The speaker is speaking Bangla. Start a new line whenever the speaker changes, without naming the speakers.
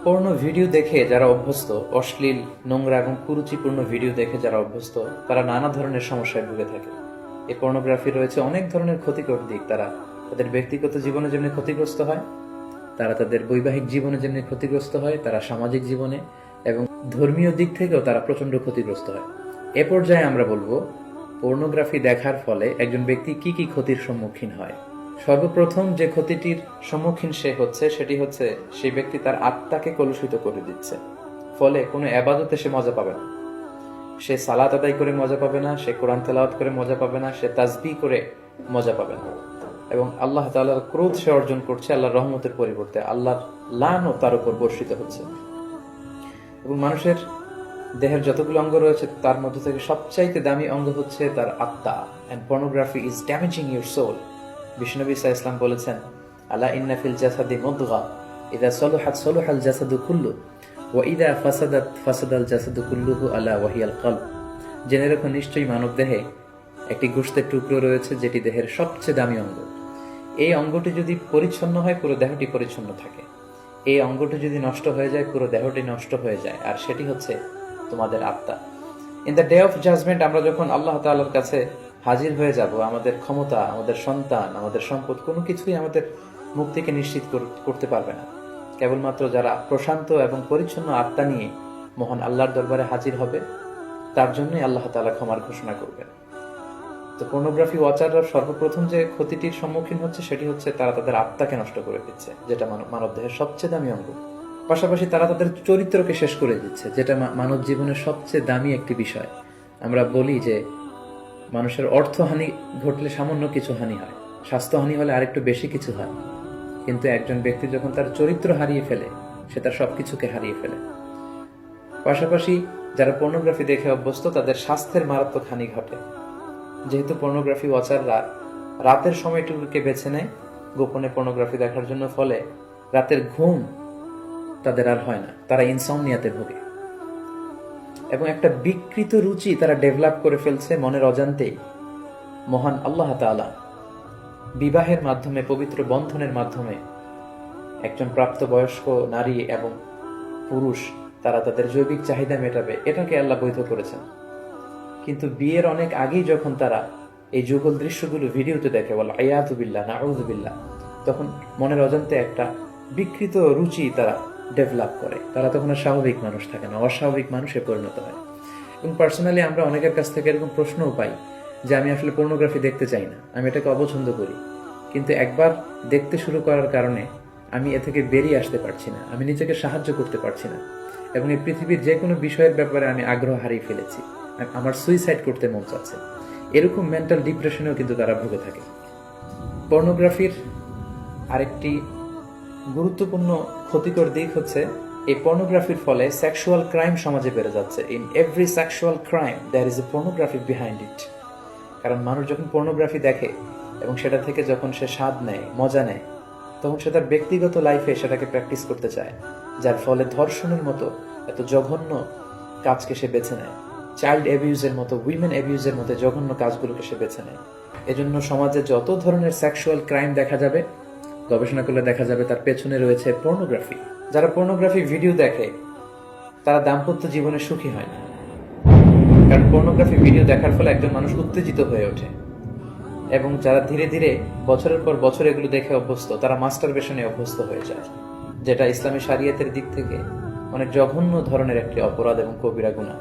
পর্ণ ভিডিও দেখে যারা অভ্যস্ত, অশ্লীল, নোংরা এবং কুরুচিপূর্ণ ভিডিও দেখে যারা অভ্যস্ত, তারা নানা ধরনের সমস্যায় ভুগে থাকে। এই পর্নোগ্রাফি রয়েছে অনেক ধরনের ক্ষতিকর দিক। তারা তাদের ব্যক্তিগত জীবনে যেমনি ক্ষতিগ্রস্ত হয়, তারা তাদের বৈবাহিক জীবনে যেমনি ক্ষতিগ্রস্ত হয়, তারা সামাজিক জীবনে এবং ধর্মীয় দিক থেকেও তারা প্রচন্ড ক্ষতিগ্রস্ত হয়। এ পর্যায়ে আমরা বলবো পর্নোগ্রাফি দেখার ফলে একজন ব্যক্তি কি কি ক্ষতির সম্মুখীন হয়। সর্বপ্রথম যে ক্ষতিটির সম্মুখীন সে হচ্ছে সেটি হচ্ছে সেই ব্যক্তি তার আত্মাকে কলুষিত করে দিচ্ছে। ফলে কোনো এবাদতে সে মজা পাবে না, সে সালাত আদায় করে মজা পাবে না, সে কোরআন তেলাওয়াত করে মজা পাবে না, সে তাসবিহ করে মজা পাবে না। এবং আল্লাহ তাআলার ক্রোধ সে অর্জন করছে আল্লাহর রহমতের পরিবর্তে, আল্লাহর লানও তার উপর বর্ষিত হচ্ছে। এবং মানুষের দেহের যতগুলো অঙ্গ রয়েছে তার মধ্যে থেকে সবচাইতে দামি অঙ্গ হচ্ছে তার আত্মা। And pornography is damaging your soul. বিষ্ণুনবী সাল্লাল্লাহু আলাইহি ওয়াসাল্লাম বলেছেন, আলা ইন্না ফিল জাসাদি মুদগা ইযা সলুহাত সলুহাল জাসাদু কুল্লু ওয়া ইযা ফাসাদাত ফাসাদাল জাসাদু কুল্লুহু আলা ওয়াহিয়াল কলব। জেনে রাখো, নিশ্চয়ই মানব দেহে একটি গোশতের টুকরো রয়েছে যেটি দেহের সবচেয়ে দামি অঙ্গ। এই অঙ্গটি যদি পরিচ্ছন্ন হয় পুরো দেহটি পরিচ্ছন্ন থাকে, এই অঙ্গটি যদি নষ্ট হয়ে যায় পুরো দেহটি নষ্ট হয়ে যায়, আর সেটি হচ্ছে তোমাদের আত্মা। In the day of judgement আমরা যখন আল্লাহ তাআলার কাছে হাজির হয়ে যাব, আমাদের ক্ষমতা, আমাদের সন্তান, আমাদের সম্পদ কোনো কিছুই আমাদের মুক্তিকে নিশ্চিত করতে পারবে না। কেবলমাত্র যারা প্রশান্ত এবং পরিচ্ছন্ন আত্মা নিয়ে মহান আল্লাহর দরবারে হাজির হবে, তার জন্যই আল্লাহ তাআলা ক্ষমার ঘোষণা করবেন। তো পর্নোগ্রাফি ওয়াচাররা সর্বপ্রথম যে ক্ষতিটির সম্মুখীন হচ্ছে সেটি হচ্ছে তারা তাদের আত্মাকে নষ্ট করে দিচ্ছে, যেটা মানব দেহের সবচেয়ে দামি অঙ্গ। পাশাপাশি তারা তাদের চরিত্রকে শেষ করে দিচ্ছে, যেটা মানব জীবনের সবচেয়ে দামি একটি বিষয়। আমরা বলি যে মানুষের অর্থহানি ঘটলে সামান্য কিছু হানি হয়, স্বাস্থ্যহানি হলে আরেকটু বেশি কিছু হয়, কিন্তু একজন ব্যক্তি যখন তার চরিত্র হারিয়ে ফেলে সে তার সবকিছুকে হারিয়ে ফেলে। পাশাপাশি যারা পর্নোগ্রাফি দেখে অভ্যস্ত তাদের স্বাস্থ্যের মারাত্মক হানি ঘটে, যেহেতু পর্নোগ্রাফি ওয়াচাররা রাতের সময়টুকুকে বেছে নেয় গোপনে পর্নোগ্রাফি দেখার জন্য। ফলে রাতের ঘুম তাদের আর হয় না, তারা ইনসমনিয়াতে ভোগে এবং একটা বিকৃত রুচি তারা ডেভেলপ করে ফেলছে মনের অজান্তেই। মহান আল্লাহ তাআলা বিবাহের মাধ্যমে, পবিত্র বন্ধনের মাধ্যমে একজন প্রাপ্তবয়স্ক নারী এবং পুরুষ তারা তাদের জৈবিক চাহিদা মেটাবে, এটাকে আল্লাহ বৈধ করেছেন। কিন্তু বিয়ের অনেক আগেই যখন তারা এই যুগল দৃশ্যগুলো ভিডিওতে দেখে, বলে আয়াযু বিল্লাহ, নাউযু বিল্লাহ, তখন মনের অজান্তে একটা বিকৃত রুচি তারা ডেভেলপ করে। তারা তখন আর স্বাভাবিক মানুষ থাকে না, অস্বাভাবিক মানুষে পরিণত হয়। এবং পার্সোনালি আমরা অনেকের কাছ থেকে এরকম প্রশ্নও পাই যে আমি আসলে পর্নোগ্রাফি দেখতে চাই না, আমি এটাকে অপছন্দ করি, কিন্তু একবার দেখতে শুরু করার কারণে আমি এ থেকে বেরিয়ে আসতে পারছি না, আমি নিজেকে সাহায্য করতে পারছি না, এবং এই পৃথিবীর যে কোনো বিষয়ের ব্যাপারে আমি আগ্রহ হারিয়ে ফেলেছি, আমার সুইসাইড করতে মন চাচ্ছে। এরকম মেন্টাল ডিপ্রেশনেও কিন্তু তারা ভুগে থাকে। পর্নোগ্রাফির আরেকটি গুরুত্বপূর্ণ ক্ষতিকর দিক হচ্ছে এই পর্নোগ্রাফির ফলে সেক্সুয়াল ক্রাইম সমাজে বেড়ে যাচ্ছে। In every sexual crime there is a pornography behind it. কারণ মানুষ যখন পর্নোগ্রাফি দেখে এবং সেটা থেকে যখন সে স্বাদ নেয়, মজা নেয়, তখন সে তার ব্যক্তিগত লাইফে সেটাকে প্র্যাকটিস করতে চায়, যার ফলে ধর্ষণের মতো এত জঘন্য কাজকে সে বেছে নেয়, চাইল্ড অ্যাবিউজের মতো, উইমেন অ্যাবিউজের মতো জঘন্য কাজগুলোকে সে বেছে নেয়। এজন্য সমাজে যত ধরনের সেক্সুয়াল ক্রাইম দেখা যাবে, গবেষণা করলে দেখা যাবে তার পেছনে রয়েছে পর্নোগ্রাফি। যারা পর্নোগ্রাফি ভিডিও দেখে তারা দাম্পত্য জীবনে সুখী হয় না, কারণ পর্নোগ্রাফি ভিডিও দেখার ফলে একজন মানুষ উত্তেজিত হয়ে ওঠে। এবং যারা ধীরে ধীরে বছরের পর বছর এগুলো দেখে অভ্যস্ত, তারা মাস্টারবেশনে অভ্যস্ত হয়ে যায়, যেটা ইসলামী শরিয়তের দিক থেকে অনেক জঘন্য ধরনের একটি অপরাধ এবং কবিরা গুনাহ।